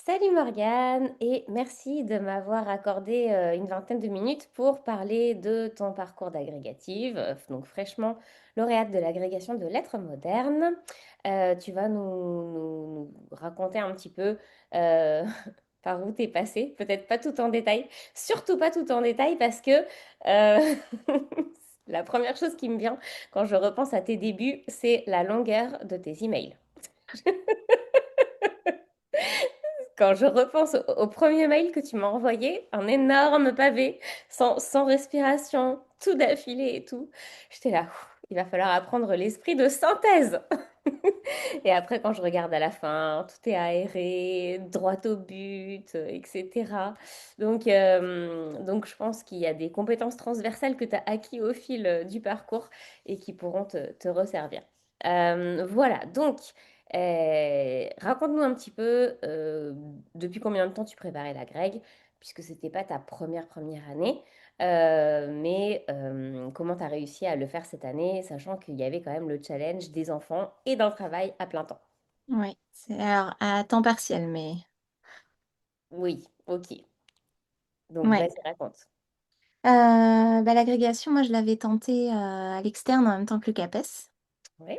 Salut Morgane et merci de m'avoir accordé une vingtaine de minutes pour parler de ton parcours d'agrégative, donc fraîchement lauréate de l'agrégation de lettres modernes. Tu vas nous raconter un petit peu euh, par où t'es passé, peut-être pas tout en détail, surtout pas tout en détail parce que euh, la première chose qui me vient quand je repense à tes débuts, c'est la longueur de tes emails. Quand je repense au premier mail que tu m'as envoyé, un énorme pavé, sans respiration, tout d'affilée et tout, j'étais là, ouf, il va falloir apprendre l'esprit de synthèse. Et après, quand je regarde à la fin, tout est aéré, droit au but, etc. Donc, je pense qu'il y a des compétences transversales que tu as acquis au fil du parcours et qui pourront te resservir. Voilà, donc, raconte-nous un petit peu depuis combien de temps tu préparais la Greg, puisque c'était pas ta première année. Mais comment tu as réussi à le faire cette année, sachant qu'il y avait quand même le challenge des enfants et d'un travail à plein temps? Oui, c'est alors à temps partiel, mais Oui, ok. Donc ouais. vas-y, raconte. L'agrégation, moi, je l'avais tenté à l'externe en même temps que le CAPES. Oui.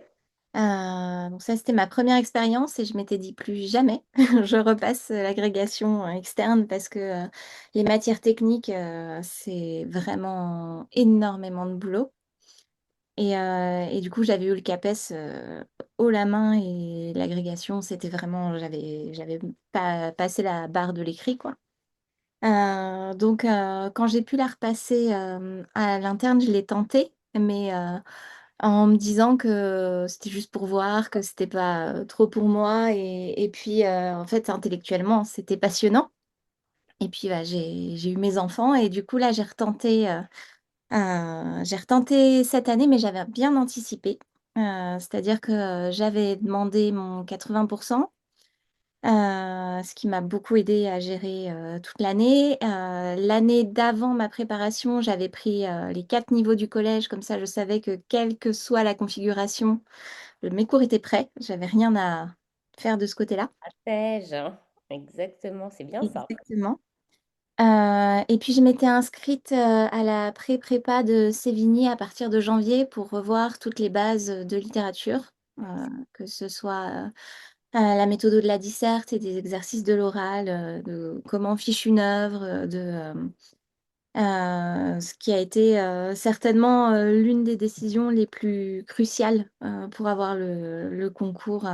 Donc ça, c'était ma première expérience et je m'étais dit plus jamais je repasse l'agrégation externe parce que les matières techniques, c'est vraiment énormément de boulot. Et du coup, j'avais eu le CAPES haut la main et l'agrégation, c'était vraiment, j'avais pas passé la barre de l'écrit, quoi. Donc, quand j'ai pu la repasser à l'interne, je l'ai tenté, mais en me disant que c'était juste pour voir, que c'était pas trop pour moi. Et puis, en fait, intellectuellement, c'était passionnant. Et puis, bah, j'ai eu mes enfants et du coup, là, j'ai retenté cette année, mais j'avais bien anticipé. C'est-à-dire que j'avais demandé mon 80%. Ce qui m'a beaucoup aidé à gérer toute l'année. L'année d'avant ma préparation, j'avais pris les 4 niveaux du collège, comme ça je savais que quelle que soit la configuration, mes cours étaient prêts, j'avais rien à faire de ce côté-là. Stratège, hein. Exactement, c'est bien ça. Exactement. Et puis je m'étais inscrite à la pré-prépa de Sévigné à partir de janvier pour revoir toutes les bases de littérature, que ce soit la méthode de la disserte et des exercices de l'oral, de comment on fiche une œuvre, ce qui a été certainement l'une des décisions les plus cruciales pour avoir le concours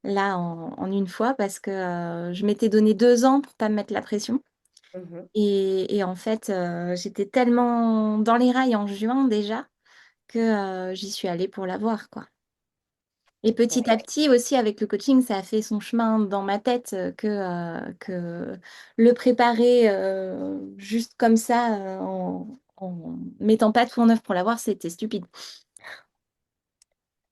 là en une fois, parce que je m'étais donné 2 ans pour pas me mettre la pression. Mhm. Et en fait, j'étais tellement dans les rails en juin déjà que j'y suis allée pour l'avoir, quoi. Et petit à Ouais. petit aussi, avec le coaching, ça a fait son chemin dans ma tête que le préparer juste comme ça, en mettant pas tout en œuvre pour l'avoir, c'était stupide.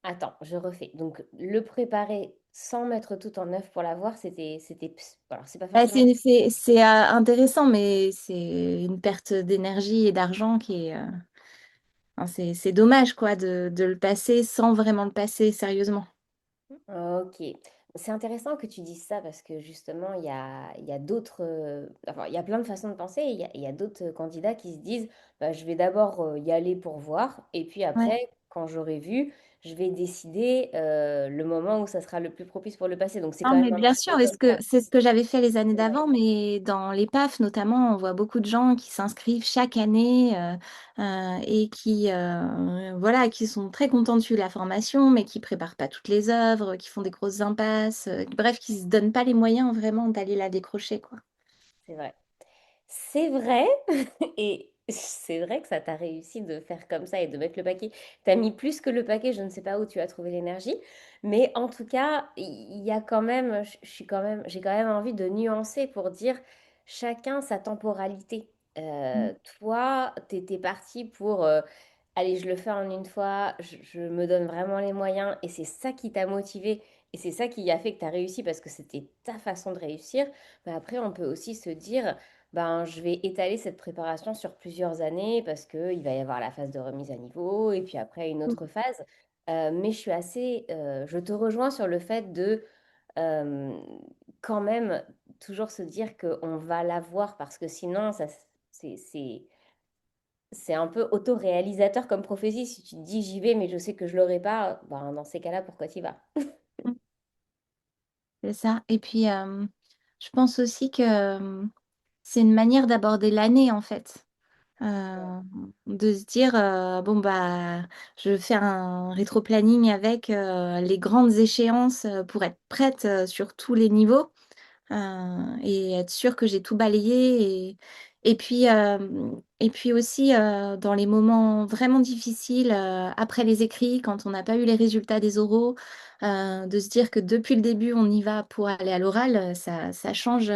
Attends, je refais. Donc le préparer sans mettre tout en œuvre pour l'avoir, alors c'est pas Bah, forcément. c'est intéressant, mais c'est une perte d'énergie et d'argent qui est... enfin, c'est dommage, quoi, de le passer sans vraiment le passer sérieusement. Ok. C'est intéressant que tu dises ça parce que justement, il y a d'autres, enfin, il y a plein de façons de penser. Et il y a d'autres candidats qui se disent, bah, je vais d'abord y aller pour voir, et puis Ouais. après, quand j'aurai vu, je vais décider le moment où ça sera le plus propice pour le passer. Donc c'est Non, quand mais même un bien petit sûr, peu comme ça. c'est ce que j'avais fait les années Ouais. d'avant, mais dans les PAF notamment, on voit beaucoup de gens qui s'inscrivent chaque année et qui, voilà, qui sont très contents de suivre la formation, mais qui préparent pas toutes les œuvres, qui font des grosses impasses, bref, qui se donnent pas les moyens vraiment d'aller la décrocher, quoi. C'est vrai. C'est vrai, et c'est vrai que ça t'a réussi de faire comme ça et de mettre le paquet. T'as mis plus que le paquet, je ne sais pas où tu as trouvé l'énergie, mais en tout cas, il y a quand même, je suis quand même, j'ai quand même envie de nuancer pour dire chacun sa temporalité. Mm. Toi, t'étais parti pour, allez, je le fais en une fois, je me donne vraiment les moyens, et c'est ça qui t'a motivé, et c'est ça qui a fait que tu as réussi parce que c'était ta façon de réussir. Mais après, on peut aussi se dire ben, je vais étaler cette préparation sur plusieurs années parce qu'il va y avoir la phase de remise à niveau et puis après une autre phase. Mais je suis assez, je te rejoins sur le fait de euh, quand même. toujours se dire qu'on va l'avoir parce que sinon, c'est un peu autoréalisateur comme prophétie. Si tu te dis j'y vais, mais je sais que je l'aurai pas, ben, dans ces cas-là, pourquoi tu y vas? C'est ça. Et puis, je pense aussi que c'est une manière d'aborder l'année, en fait. Euh, de se dire, bon, bah, je fais un rétro-planning avec les grandes échéances pour être prête sur tous les niveaux. Et être sûre que j'ai tout balayé. Et puis aussi, dans les moments vraiment difficiles, après les écrits, quand on n'a pas eu les résultats des oraux, de se dire que depuis le début, on y va pour aller à l'oral, ça change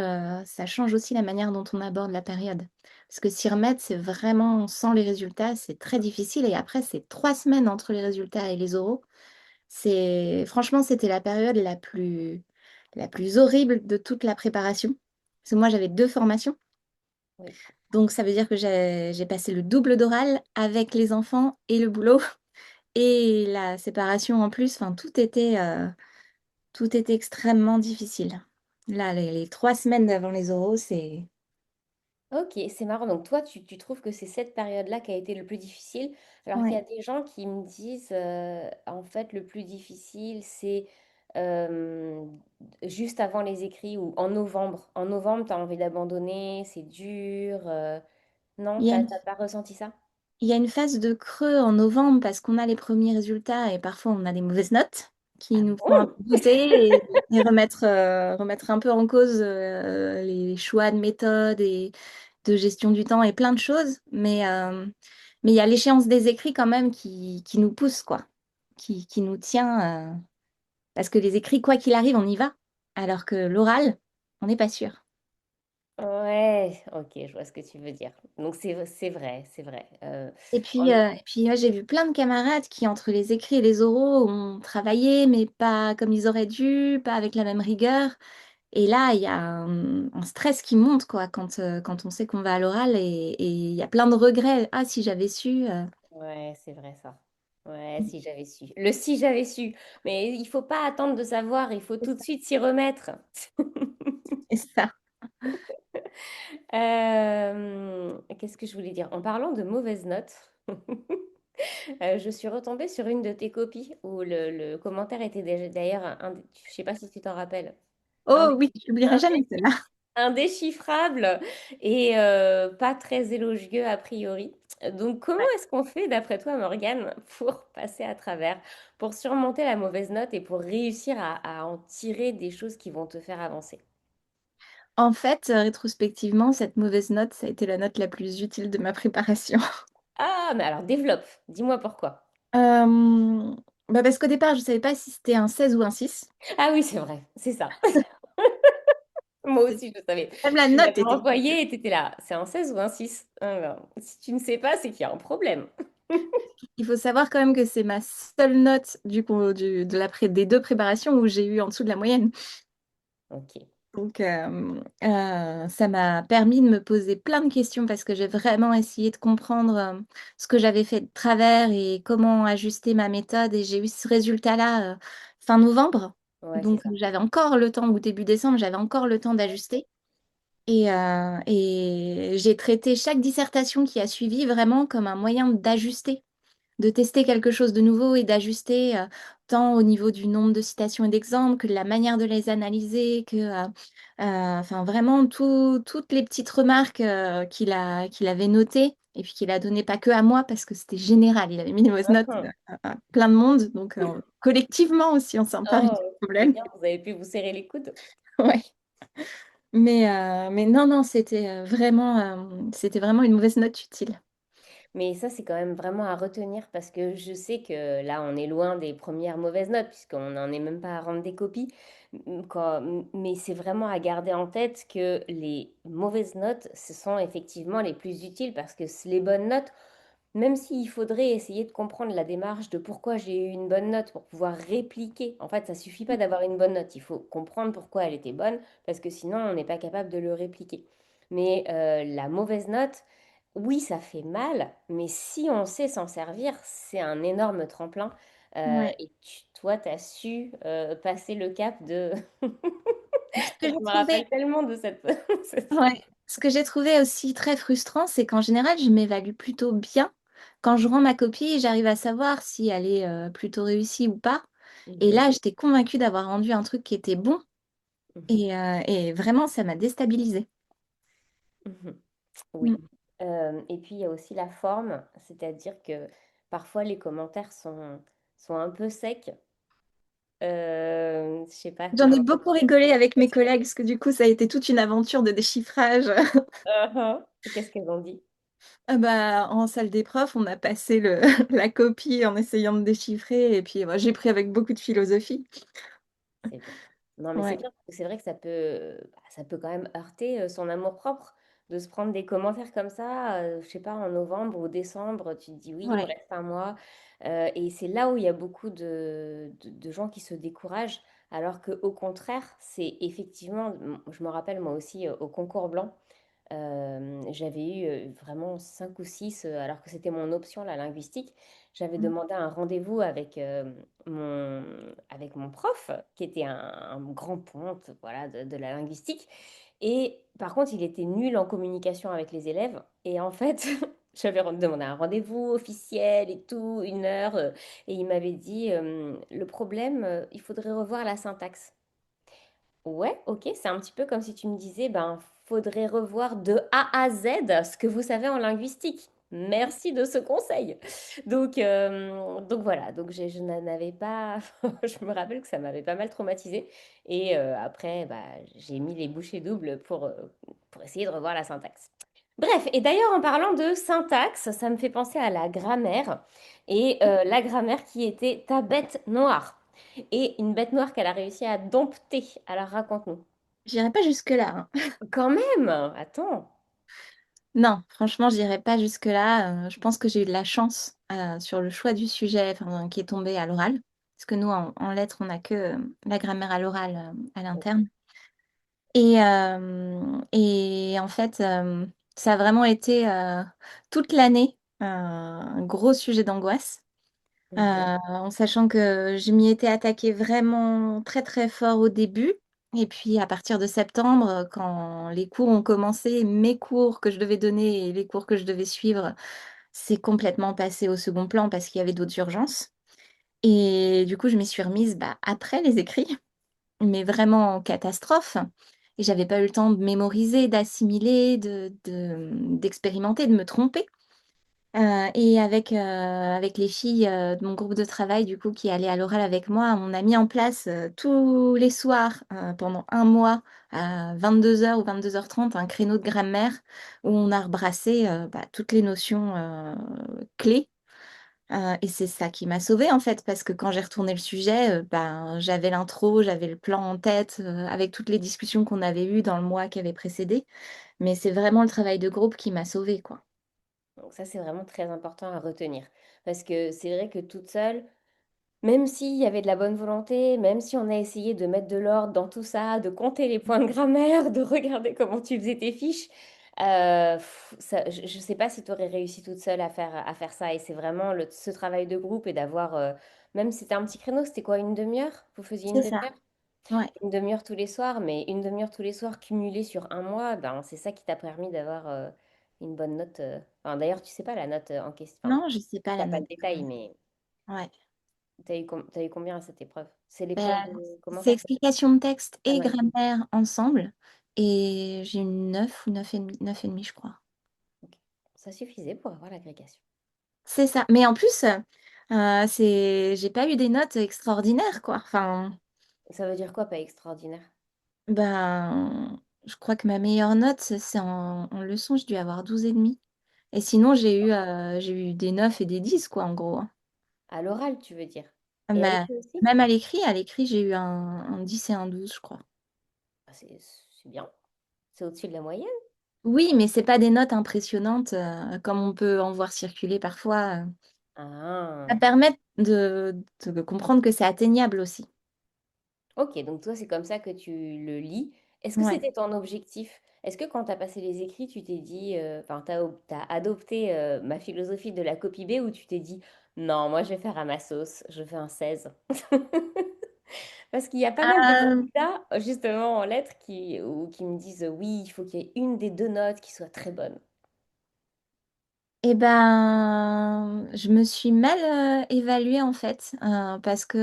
aussi la manière dont on aborde la période. Parce que s'y remettre, c'est vraiment, sans les résultats, c'est très difficile. Et après, c'est 3 semaines entre les résultats et les oraux. Franchement, c'était la période la plus horrible de toute la préparation. Parce que moi, j'avais 2 formations. Oui. Donc, ça veut dire que j'ai passé le double d'oral avec les enfants et le boulot et la séparation en plus. Enfin, tout était extrêmement difficile. Là, les 3 semaines d'avant les oraux, c'est... Ok, c'est marrant. Donc toi, tu trouves que c'est cette période-là qui a été le plus difficile, alors qu'il y Ouais. a des gens qui me disent, en fait, le plus difficile, c'est euh, juste avant les écrits ou en novembre. En novembre, tu as envie d'abandonner, c'est dur. Non, Il y a t'as pas ressenti ça? Il y a une phase de creux en novembre parce qu'on a les premiers résultats et parfois on a des mauvaises notes qui Ah nous font un bon? peu douter et remettre un peu en cause les choix de méthode et de gestion du temps et plein de choses. Mais il y a l'échéance des écrits quand même qui nous pousse, quoi, qui nous tient. Parce que les écrits, quoi qu'il arrive, on y va. Alors que l'oral, on n'est pas sûr. Ouais, ok, je vois ce que tu veux dire. Donc c'est vrai, c'est vrai. Et puis ouais, j'ai vu plein de camarades qui, entre les écrits et les oraux, ont travaillé, mais pas comme ils auraient dû, pas avec la même rigueur. Et là, il y a un stress qui monte, quoi, quand on sait qu'on va à l'oral et il y a plein de regrets. Ah, si j'avais su. Ouais, c'est vrai ça. Ouais, si j'avais su. Le si j'avais su. Mais il faut pas attendre de savoir, il faut tout de suite s'y remettre. C'est ça. Qu'est-ce que je voulais dire? En parlant de mauvaises notes, je suis retombée sur une de tes copies où le commentaire était d'ailleurs, je sais pas si tu t'en rappelles, Oh oui, je n'oublierai jamais celle-là. indéchiffrable et pas très élogieux a priori. Donc, comment Ouais. est-ce qu'on fait, d'après toi, Morgane, pour passer à travers, pour surmonter la mauvaise note et pour réussir à en tirer des choses qui vont te faire avancer? En fait, rétrospectivement, cette mauvaise note, ça a été la note la plus utile de ma préparation. Ah, mais alors développe, dis-moi pourquoi. Euh, Bah parce qu'au départ, je ne savais pas si c'était un 16 ou un 6. Ah oui, c'est vrai, c'est ça. Moi aussi, je savais. Même la Tu note l'avais était... envoyé et tu étais là. C'est un 16 ou un 6? Alors, si tu ne sais pas, c'est qu'il y a un problème. Il faut savoir quand même que c'est ma seule note des 2 préparations où j'ai eu en dessous de la moyenne. Ok. Donc, ça m'a permis de me poser plein de questions parce que j'ai vraiment essayé de comprendre ce que j'avais fait de travers et comment ajuster ma méthode. Et j'ai eu ce résultat-là fin novembre. Ouais, c'est Donc, ça. j'avais encore le temps, ou début décembre, j'avais encore le temps d'ajuster. Et j'ai traité chaque dissertation qui a suivi vraiment comme un moyen d'ajuster, de tester quelque chose de nouveau et d'ajuster tant au niveau du nombre de citations et d'exemples que de la manière de les analyser, enfin vraiment toutes les petites remarques qu'il avait notées et puis qu'il a donné pas que à moi parce que c'était général. Il avait mis des mauvaises notes Uhum. à plein de monde, donc collectivement aussi on s'est emparé du Oh, c'est problème. bien, vous avez pu vous serrer les coudes. Ouais. Mais non, non, c'était vraiment une mauvaise note utile. Mais ça, c'est quand même vraiment à retenir parce que je sais que là, on est loin des premières mauvaises notes puisqu'on n'en est même pas à rendre des copies. Mais c'est vraiment à garder en tête que les mauvaises notes, ce sont effectivement les plus utiles parce que les bonnes notes, même s'il faudrait essayer de comprendre la démarche de pourquoi j'ai eu une bonne note pour pouvoir répliquer, en fait, ça suffit pas d'avoir une bonne note, il faut comprendre pourquoi elle était bonne, parce que sinon, on n'est pas capable de le répliquer. Mais la mauvaise note, oui, ça fait mal, mais si on sait s'en servir, c'est un énorme tremplin. Ouais. Et toi, tu as su passer le cap de Ce que Je j'ai me trouvé rappelle tellement de cette, cette phrase. Ouais. Ce que j'ai trouvé aussi très frustrant, c'est qu'en général, je m'évalue plutôt bien. Quand je rends ma copie, j'arrive à savoir si elle est plutôt réussie ou pas. Et Mhm, là, j'étais convaincue d'avoir rendu un truc qui était bon. mhm, Et vraiment, ça m'a déstabilisée. mhm. Oui. Mm. Et puis, il y a aussi la forme, c'est-à-dire que parfois les commentaires sont un peu secs. Je sais pas J'en ai comment beaucoup rigolé avec mes collègues, parce que du coup, ça a été toute une aventure de déchiffrage. Et qu'est-ce qu'elles ont dit? Ah bah, en salle des profs, on a passé la copie en essayant de déchiffrer, et puis j'ai pris avec beaucoup de philosophie. C'est bien. Non, mais c'est Ouais, bien, parce que c'est vrai que ça peut quand même heurter son amour-propre de se prendre des commentaires comme ça, je sais pas, en novembre ou décembre, tu te dis oui, il me ouais. reste un mois. Et c'est là où il y a beaucoup de gens qui se découragent, alors qu'au contraire, c'est effectivement, je me rappelle moi aussi au concours blanc, j'avais eu vraiment 5 ou 6 alors que c'était mon option, la linguistique. J'avais Mm. demandé un rendez-vous mon, avec mon prof, qui était un grand ponte voilà, de la linguistique. Et par contre, il était nul en communication avec les élèves. Et en fait, j'avais demandé un rendez-vous officiel et tout, 1 heure. Et il m'avait dit, le problème, il faudrait revoir la syntaxe. Ouais, ok, c'est un petit peu comme si tu me disais, ben, faudrait revoir de A à Z ce que vous savez en linguistique. Merci de ce conseil. Donc voilà, donc je n'en avais pas, je me rappelle que ça m'avait pas mal traumatisée. Et après, bah, j'ai mis les bouchées doubles pour essayer de revoir la syntaxe. Bref, et d'ailleurs en parlant de syntaxe, ça me fait penser à la grammaire. Et la grammaire qui était ta bête noire et une bête noire qu'elle a réussi à dompter. Alors raconte-nous. J'irai pas jusque-là, hein. Quand même, attends. Non, franchement, j'irai pas jusque-là. Je pense que j'ai eu de la chance sur le choix du sujet enfin, qui est tombé à l'oral. Parce que nous, en lettres, on n'a que la grammaire à l'oral à Ok. l'interne. Et en fait, ça a vraiment été toute l'année un gros sujet d'angoisse. Mhm. En sachant que je m'y étais attaquée vraiment très très fort au début. Et puis à partir de septembre, quand les cours ont commencé, mes cours que je devais donner et les cours que je devais suivre, c'est complètement passé au second plan parce qu'il y avait d'autres urgences. Et du coup, je m'y suis remise après les écrits, mais vraiment en catastrophe. Et j'avais pas eu le temps de mémoriser, d'assimiler, d'expérimenter, de me tromper. Et avec les filles de mon groupe de travail, du coup, qui allaient à l'oral avec moi, on a mis en place tous les soirs, pendant un mois, à 22 h ou 22 h 30 un créneau de grammaire où on a rebrassé toutes les notions clés. Et c'est ça qui m'a sauvée, en fait, parce que quand j'ai retourné le sujet, j'avais l'intro, j'avais le plan en tête, avec toutes les discussions qu'on avait eues dans le mois qui avait précédé. Mais c'est vraiment le travail de groupe qui m'a sauvée, quoi. Donc ça, c'est vraiment très important à retenir. Parce que c'est vrai que toute seule, même s'il y avait de la bonne volonté, même si on a essayé de mettre de l'ordre dans tout ça, de compter les points de grammaire, de regarder comment tu faisais tes fiches, je ne sais pas si tu aurais réussi toute seule à faire ça. Et c'est vraiment ce travail de groupe et d'avoir, même si c'était un petit créneau, c'était quoi, 1/2 heure? Vous faisiez une C'est ça. demi-heure? Ouais. 1/2 heure tous les soirs, mais 1/2 heure tous les soirs cumulée sur un mois, ben, c'est ça qui t'a permis d'avoir une bonne note. Enfin, d'ailleurs, tu sais pas la note en question. Enfin, Non, je sais pas la t'as pas note. le détail, mais Ouais. t'as eu combien à cette épreuve? C'est Ben, l'épreuve de c'est commentaire, c'est ça? explication de texte Ah et ouais, grammaire ensemble. Et j'ai une 9 ou 9,5, 9,5, je crois. ok. Ça suffisait pour avoir l'agrégation. C'est ça. Mais en plus, j'ai pas eu des notes extraordinaires, quoi. Enfin, Ça veut dire quoi, pas extraordinaire? je crois que ma meilleure note, c'est en leçon, j'ai dû avoir 12,5. Et sinon, j'ai eu des 9 et des 10, quoi, en gros, hein. À l'oral, tu veux dire? Et à Mais l'écrit aussi? même à l'écrit, j'ai eu un 10 et un 12, je crois. Ah, c'est bien. C'est au-dessus de la moyenne. Oui, mais c'est pas des notes impressionnantes comme on peut en voir circuler parfois. Ça Ah. permet de comprendre que c'est atteignable aussi. Ok, donc toi, c'est comme ça que tu le lis. Est-ce que Ouais. c'était ton objectif? Est-ce que quand tu as passé les écrits, tu t'es dit, enfin, tu as adopté ma philosophie de la copie B ou tu t'es dit, non, moi, je vais faire à ma sauce, je fais un 16. Parce qu'il y a pas mal de Euh, candidats, justement, en lettres, qui me disent oui, il faut qu'il y ait une des deux notes qui soit très bonne. Eh ben, je me suis mal évaluée en fait, parce que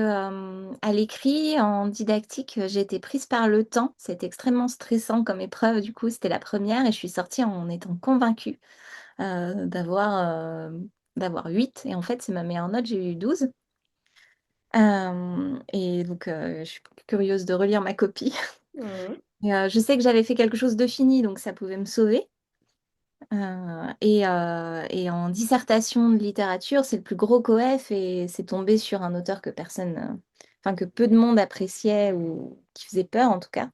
à l'écrit, en didactique, j'ai été prise par le temps. C'était extrêmement stressant comme épreuve. Du coup, c'était la première et je suis sortie en étant convaincue d'avoir 8. Et en fait, c'est ma meilleure note, j'ai eu 12. Et donc, je suis curieuse de relire ma copie. Mhm. Et, je sais que j'avais fait quelque chose de fini, donc ça pouvait me sauver. Et en dissertation de littérature, c'est le plus gros coef et c'est tombé sur un auteur que personne, enfin que peu de monde appréciait ou qui faisait peur en tout cas,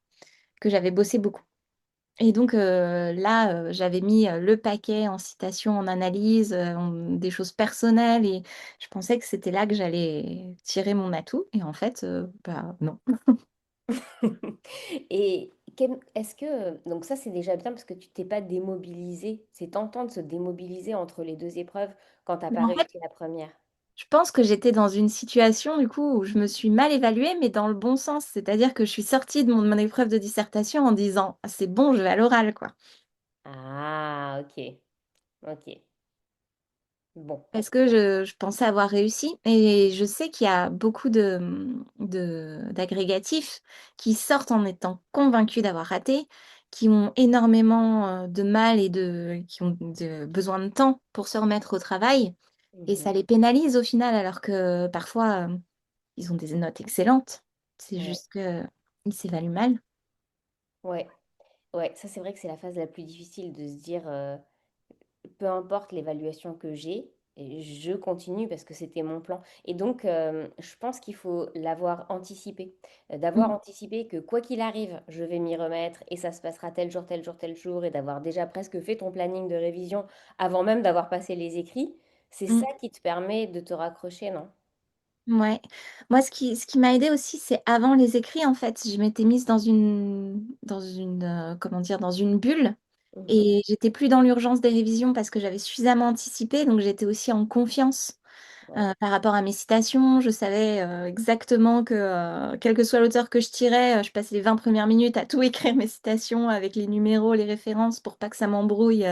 que j'avais bossé beaucoup. Et donc là, j'avais mis le paquet en citation, en analyse, des choses personnelles et je pensais que c'était là que j'allais tirer mon atout. Et en fait, bah non. Et est-ce que, donc ça c'est déjà bien parce que tu t'es pas démobilisé. C'est tentant de se démobiliser entre les deux épreuves quand t'as pas En fait, réussi la première. je pense que j'étais dans une situation du coup où je me suis mal évaluée, mais dans le bon sens. C'est-à-dire que je suis sortie de mon épreuve de dissertation en disant, ah, c'est bon, je vais à l'oral, quoi. Ah, ok, ok. Bon. Parce que je pensais avoir réussi. Et je sais qu'il y a beaucoup d'agrégatifs qui sortent en étant convaincus d'avoir raté, qui ont énormément de mal et qui ont besoin de temps pour se remettre au travail. Et ça Mhm. les pénalise au final, alors que parfois, ils ont des notes excellentes. C'est Ouais, juste qu'ils s'évaluent mal. ouais, ouais. Ça c'est vrai que c'est la phase la plus difficile de se dire, peu importe l'évaluation que j'ai, et je continue parce que c'était mon plan. Et donc, je pense qu'il faut l'avoir anticipé. D'avoir Mm, anticipé que quoi qu'il arrive, je vais m'y remettre et ça se passera tel jour, tel jour, tel jour, et d'avoir déjà presque fait ton planning de révision avant même d'avoir passé les écrits. C'est ça mm. qui te permet de te raccrocher, non? Ouais. Moi, ce qui m'a aidé aussi, c'est avant les écrits, en fait, je m'étais mise comment dire, dans une bulle Mhm. et j'étais plus dans l'urgence des révisions parce que j'avais suffisamment anticipé, donc j'étais aussi en confiance Ouais. par rapport à mes citations. Je savais exactement que, quel que soit l'auteur que je tirais, je passais les 20 premières minutes à tout écrire mes citations avec les numéros, les références pour pas que ça m'embrouille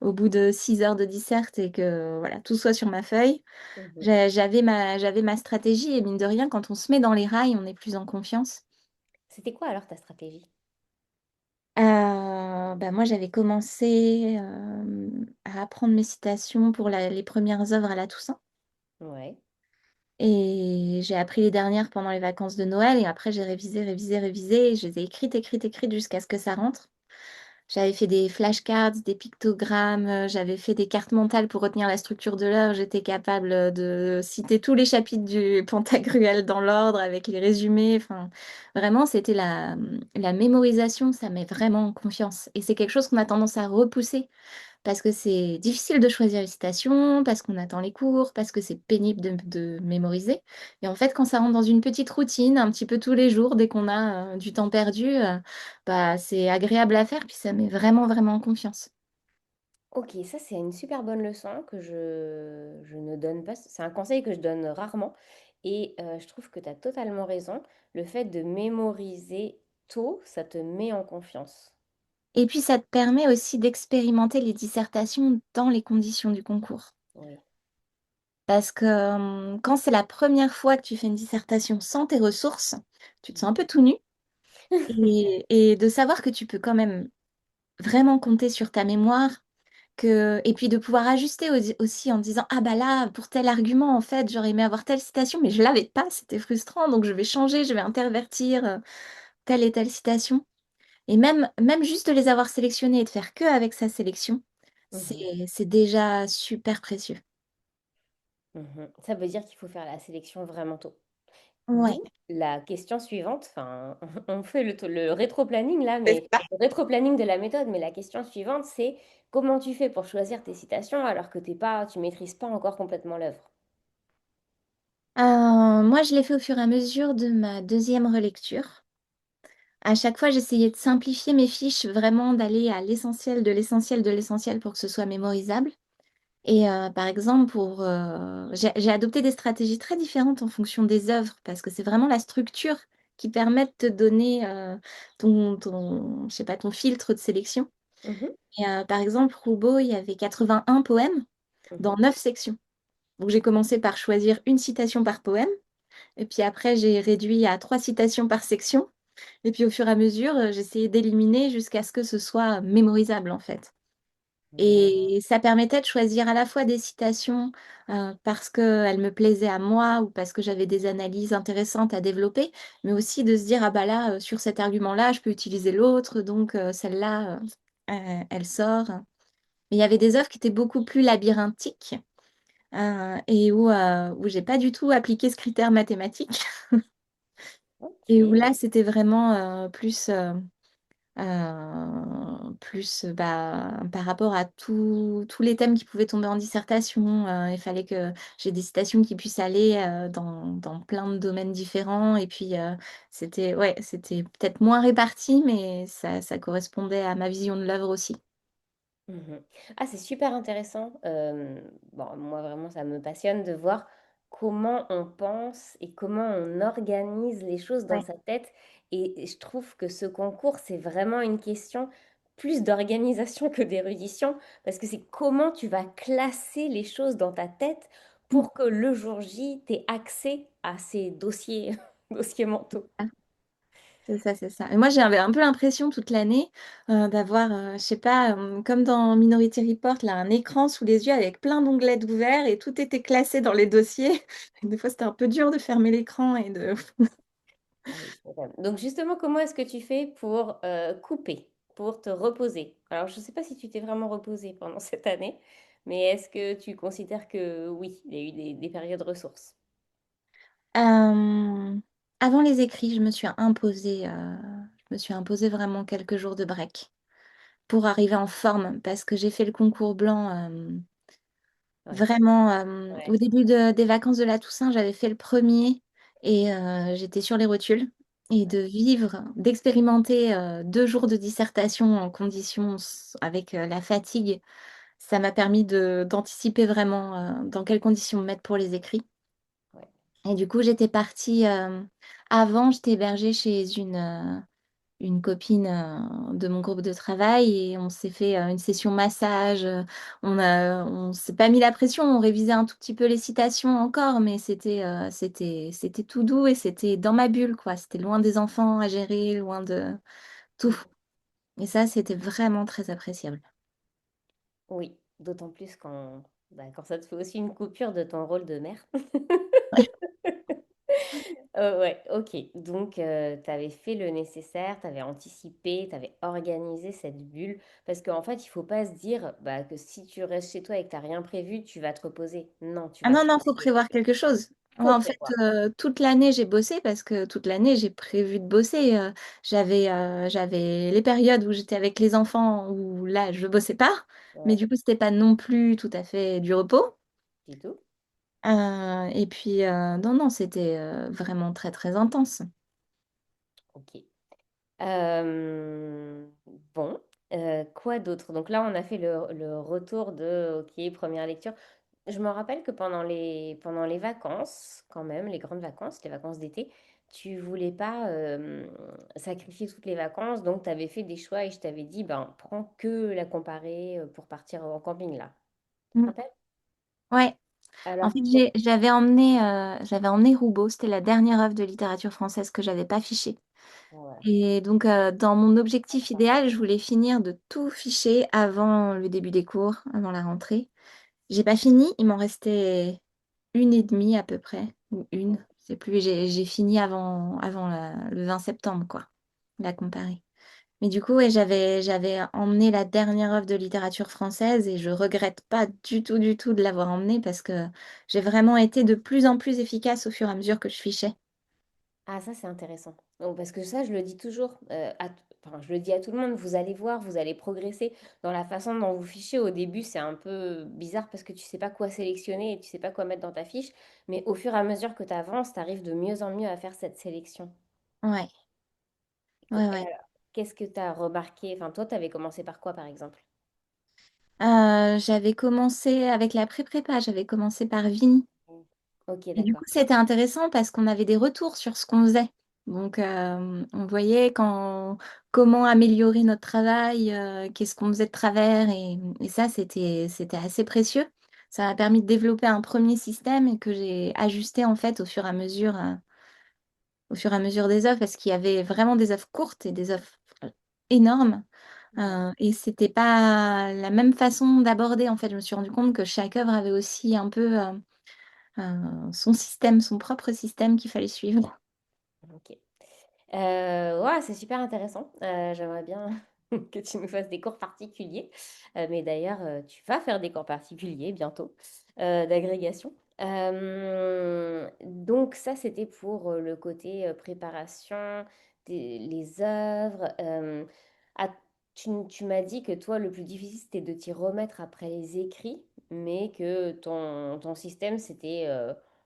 au bout de 6 heures de disserte et que voilà, tout soit sur ma feuille. Mhm. J'avais ma stratégie et mine de rien, quand on se met dans les rails, on est plus en confiance. C'était quoi alors ta stratégie? Bah moi, j'avais commencé à apprendre mes citations pour les premières œuvres à la Toussaint. Ouais. Et j'ai appris les dernières pendant les vacances de Noël. Et après, j'ai révisé, révisé, révisé. Et je les ai écrites, écrites, écrites jusqu'à ce que ça rentre. J'avais fait des flashcards, des pictogrammes, j'avais fait des cartes mentales pour retenir la structure de l'œuvre. J'étais capable de citer tous les chapitres du Pantagruel dans l'ordre avec les résumés. Enfin, vraiment, c'était la mémorisation, ça met vraiment en confiance. Et c'est quelque chose qu'on a tendance à repousser parce que c'est difficile de choisir les citations, parce qu'on attend les cours, parce que c'est pénible de mémoriser. Et en fait, quand ça rentre dans une petite routine, un petit peu tous les jours, dès qu'on a du temps perdu, bah, c'est agréable à faire, puis ça met vraiment, vraiment en confiance. Ok, ça c'est une super bonne leçon que je ne donne pas. C'est un conseil que je donne rarement. Et je trouve que tu as totalement raison. Le fait de mémoriser tôt, ça te met en confiance. Et puis, ça te permet aussi d'expérimenter les dissertations dans les conditions du concours. Oui. Parce que quand c'est la première fois que tu fais une dissertation sans tes ressources, tu te sens un peu tout nu. Et de savoir que tu peux quand même vraiment compter sur ta mémoire, et puis de pouvoir ajuster aussi en disant, ah bah là, pour tel argument, en fait, j'aurais aimé avoir telle citation, mais je l'avais pas, c'était frustrant, donc je vais changer, je vais intervertir telle et telle citation. Et même juste de les avoir sélectionnées et de faire que avec sa sélection, c'est, Mhm, c'est déjà super précieux. mhm. Ça veut dire qu'il faut faire la sélection vraiment tôt. Ouais. D'où la question suivante. Enfin, on fait le rétro-planning là, C'est mais ça. le rétro-planning de la méthode. Mais la question suivante, c'est comment tu fais pour choisir tes citations alors que tu maîtrises pas encore complètement l'œuvre? Moi, je l'ai fait au fur et à mesure de ma deuxième relecture. À chaque fois, j'essayais de simplifier mes fiches, vraiment d'aller à l'essentiel de l'essentiel de l'essentiel pour que ce soit mémorisable. Et par exemple, j'ai adopté des stratégies très différentes en fonction des œuvres, parce que c'est vraiment la structure qui permettent de te donner je sais pas, ton filtre de sélection. Mhm, Et par exemple, Roubaud, il y avait 81 poèmes dans mhm. 9 sections. Donc j'ai commencé par choisir une citation par poème, et puis après j'ai réduit à 3 citations par section, et puis au fur et à mesure, j'essayais d'éliminer jusqu'à ce que ce soit mémorisable en fait. Ah, Et ça permettait de choisir à la fois des citations parce qu'elles me plaisaient à moi ou parce que j'avais des analyses intéressantes à développer, mais aussi de se dire, ah bah là, sur cet argument-là, je peux utiliser l'autre, donc celle-là, elle sort. Mais il y avait des œuvres qui étaient beaucoup plus labyrinthiques et où j'ai pas du tout appliqué ce critère mathématique et où ok. là, c'était vraiment plus par rapport à tous les thèmes qui pouvaient tomber en dissertation. Il fallait que j'ai des citations qui puissent aller dans plein de domaines différents. Et puis, c'était peut-être moins réparti, mais ça correspondait à ma vision de l'œuvre aussi. Mhm. Ah, c'est super intéressant. Bon, moi, vraiment, ça me passionne de voir comment on pense et comment on organise les choses dans Ouais. sa tête. Et je trouve que ce concours, c'est vraiment une question plus d'organisation que d'érudition, parce que c'est comment tu vas classer les choses dans ta tête Mm. pour que le jour J, tu aies accès à ces dossiers, dossiers mentaux. C'est ça, c'est ça. Et moi, j'avais un peu l'impression toute l'année d'avoir, je sais pas, comme dans Minority Report, là, un écran sous les yeux avec plein d'onglets ouverts et tout était classé dans les dossiers. Et des fois, c'était un peu dur de fermer l'écran et de... Ah oui, donc justement, comment est-ce que tu fais pour couper, pour te reposer? Alors, je ne sais pas si tu t'es vraiment reposé pendant cette année, mais est-ce que tu considères que oui, il y a eu des périodes ressources? Euh, Avant les écrits, je me suis imposé vraiment quelques jours de break pour arriver en forme parce que j'ai fait le concours blanc. Ouais, Vraiment, ouais, au début des vacances de la Toussaint, j'avais fait le premier et j'étais sur les rotules. Et de vivre, d'expérimenter 2 jours de dissertation en conditions avec la fatigue, ça m'a permis d'anticiper vraiment dans quelles conditions me mettre pour les écrits. ouais. Et du coup, j'étais partie, avant, j'étais hébergée chez une copine de mon groupe de travail et on s'est fait une session massage. On s'est pas mis la pression, on révisait un tout petit peu les citations encore, mais c'était tout doux et c'était dans ma bulle, quoi. C'était loin des enfants à gérer, loin de tout. Mhm. Et ça, c'était vraiment très appréciable. Oui, d'autant plus quand, bah, quand ça te fait aussi une coupure de ton rôle de mère. Ouais, ok. Donc, tu avais fait le nécessaire, tu avais anticipé, tu avais organisé cette bulle. Parce qu'en fait, il faut pas se dire bah, que si tu restes chez toi et que tu n'as rien prévu, tu vas te reposer. Non, tu Ah vas non, te non, faut reposer. prévoir quelque chose. Moi, Faut en fait, prévoir. toute l'année, j'ai bossé parce que toute l'année, j'ai prévu de bosser. J'avais les périodes où j'étais avec les enfants où là, je bossais pas. Mais Ouais, du coup, c'était pas non plus tout à fait du repos. du tout. Et puis, non, non, c'était vraiment très, très intense. Ok. Euh, bon, quoi d'autre? Donc là, on a fait le retour de, ok, première lecture. Je me rappelle que pendant les vacances, quand même, les grandes vacances, les vacances d'été, tu voulais pas sacrifier toutes les vacances, donc tu avais fait des choix et je t'avais dit, ben, prends que la comparée pour partir en camping là. Tu te Mm. rappelles? Ouais. En Alors, fait, j'avais emmené Roubaud. C'était la dernière œuvre de littérature française que j'avais pas fichée. ouais, Et donc, dans mon objectif idéal, je voulais finir de tout ficher avant le début des cours, avant la rentrée. J'ai pas fini, il m'en restait une et demie à peu près, ou une, ouais. je sais plus. J'ai fini avant le 20 septembre, quoi, la comparer. Mais du coup, ouais, j'avais emmené la dernière œuvre de littérature française et je regrette pas du tout de l'avoir emmenée parce que j'ai vraiment été de plus en plus efficace au fur et à mesure que je fichais. Ah, ça, c'est intéressant. Donc, parce que ça, je le dis toujours, enfin, je le dis à tout le monde, vous allez voir, vous allez progresser dans la façon dont vous fichez. Au début, c'est un peu bizarre parce que tu sais pas quoi sélectionner et tu sais pas quoi mettre dans ta fiche. Mais au fur et à mesure que tu avances, tu arrives de mieux en mieux à faire cette sélection. Ouais, Et ouais, ouais. alors, qu'est-ce que tu as remarqué? Enfin, toi, tu avais commencé par quoi, par exemple? J'avais commencé avec la pré-prépa, j'avais commencé par Vimy. Mm. Ok, Et du coup, d'accord. c'était intéressant parce qu'on avait des retours sur ce qu'on faisait. Donc, on voyait comment améliorer notre travail, qu'est-ce qu'on faisait de travers. Et ça, c'était assez précieux. Ça m'a permis de développer un premier système et que j'ai ajusté en fait au fur et à mesure des offres, parce qu'il y avait vraiment des offres courtes et des offres énormes. Ouais. Et c'était pas la même façon d'aborder. En fait, je me suis rendu compte que chaque œuvre avait aussi un peu son système, son propre système qu'il fallait suivre. Ok. Ouais, c'est super intéressant. J'aimerais bien que tu nous fasses des cours particuliers. Mais d'ailleurs, tu vas faire des cours particuliers bientôt d'agrégation. Donc ça, c'était pour le côté préparation, les œuvres. Ah, tu m'as dit que toi, le plus difficile, c'était de t'y remettre après les écrits, mais que ton système, c'était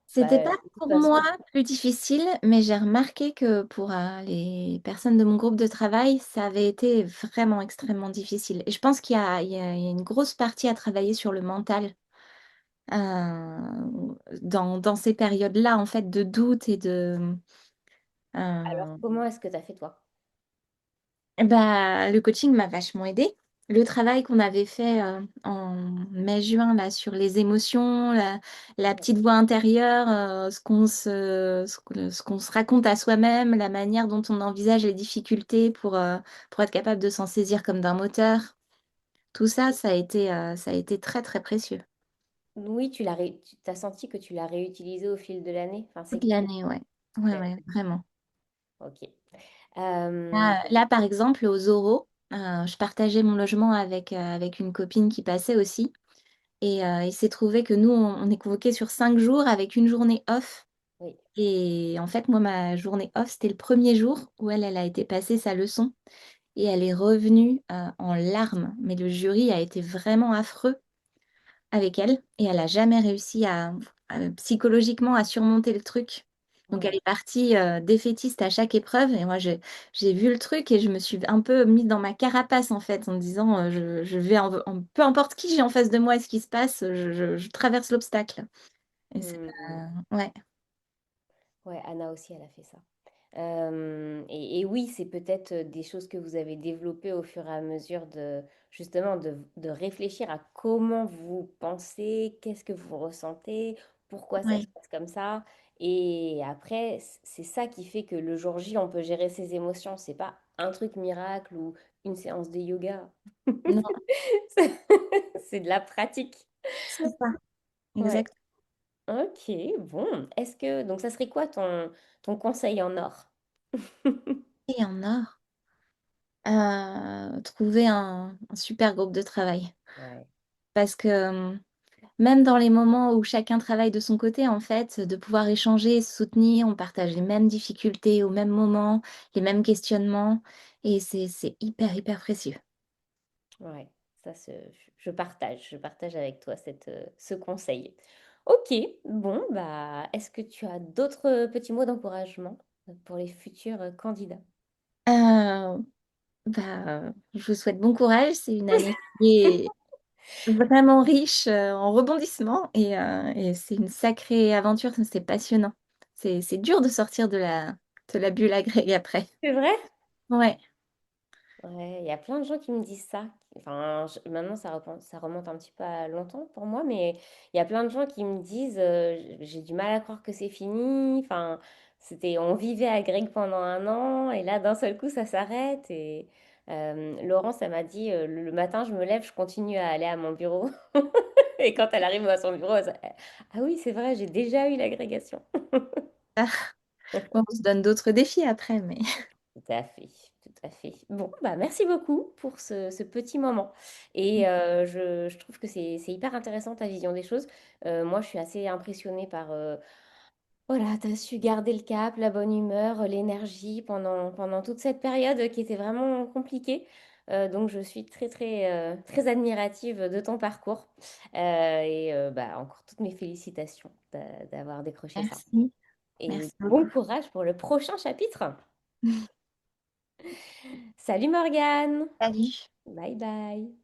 C'était bah, pas de toute pour moi façon. plus difficile, mais j'ai remarqué que pour les personnes de mon groupe de travail, ça avait été vraiment extrêmement difficile. Et je pense qu'il y a une grosse partie à travailler sur le mental dans ces périodes-là, en fait, de doute et de... Alors, euh, comment est-ce que tu as fait toi? Bah, le coaching m'a vachement aidée. Le travail qu'on avait fait en mai-juin là sur les émotions, la petite voix intérieure, ce qu'on se raconte à soi-même, la manière dont on envisage les difficultés pour être capable de s'en saisir comme d'un moteur, tout ça, ça a été très très précieux. Oui, tu as senti que tu l'as réutilisé au fil de l'année? Enfin, c'est Toute clair. l'année, ouais. Ouais, ouais, vraiment. Ok. Euh, Là, par exemple, aux oraux, je partageais mon logement avec une copine qui passait aussi. Et il s'est trouvé que nous, on est convoqués sur 5 jours avec une journée off. oui. Et en fait, moi, ma journée off, c'était le premier jour où elle a été passer sa leçon et elle est revenue en larmes. Mais le jury a été vraiment affreux avec elle et elle a jamais réussi psychologiquement à surmonter le truc. Donc elle Ouais. est partie défaitiste à chaque épreuve et moi j'ai vu le truc et je me suis un peu mis dans ma carapace en fait en me disant je vais peu importe qui j'ai en face de moi et ce qui se passe, je traverse l'obstacle. Et Hmm. ouais, Ouais, Anna aussi, elle a fait ça. Et oui, c'est peut-être des choses que vous avez développées au fur et à mesure de justement de réfléchir à comment vous pensez, qu'est-ce que vous ressentez, pourquoi ça se ouais. passe comme ça. Et après, c'est ça qui fait que le jour J, on peut gérer ses émotions. C'est pas un truc miracle ou une séance de yoga. Non, C'est c'est de la pratique. c'est ça, Ouais. exact. Ok, bon. Est-ce que donc ça serait quoi ton conseil en or? Et en or, trouver un super groupe de travail. Ouais. Parce que même dans les moments où chacun travaille de son côté, en fait, de pouvoir échanger, se soutenir, on partage les mêmes difficultés au même moment, les mêmes questionnements, et c'est hyper, hyper précieux. Ouais, je partage avec toi ce conseil. Ok, bon, bah, est-ce que tu as d'autres petits mots d'encouragement pour les futurs candidats? Euh, je vous souhaite bon courage. C'est une année qui est vraiment riche en rebondissements et c'est une sacrée aventure. C'est passionnant. C'est dur de sortir de la bulle agrégée après. C'est vrai? Ouais. Ouais, il y a plein de gens qui me disent ça. Enfin, maintenant, ça remonte un petit peu à longtemps pour moi, mais il y a plein de gens qui me disent j'ai du mal à croire que c'est fini. Enfin, on vivait à Greg pendant un an et là, d'un seul coup, ça s'arrête. Et Laurence, elle m'a dit le matin, je me lève, je continue à aller à mon bureau. Et quand elle arrive à son bureau, ah oui, c'est vrai, j'ai déjà eu l'agrégation. Ah, bon, on se donne d'autres défis après, mais Tout à fait, tout à fait. Bon, bah merci beaucoup pour ce petit moment. Et je trouve que c'est hyper intéressant ta vision des choses. Moi, je suis assez impressionnée par, voilà, tu as su garder le cap, la bonne humeur, l'énergie pendant toute cette période qui était vraiment compliquée. Donc, je suis très, très, très admirative de ton parcours. Bah, encore toutes mes félicitations d'avoir décroché ça. merci. Et Merci bon beaucoup. courage pour le prochain chapitre. Salut Morgane! Salut. Bye bye.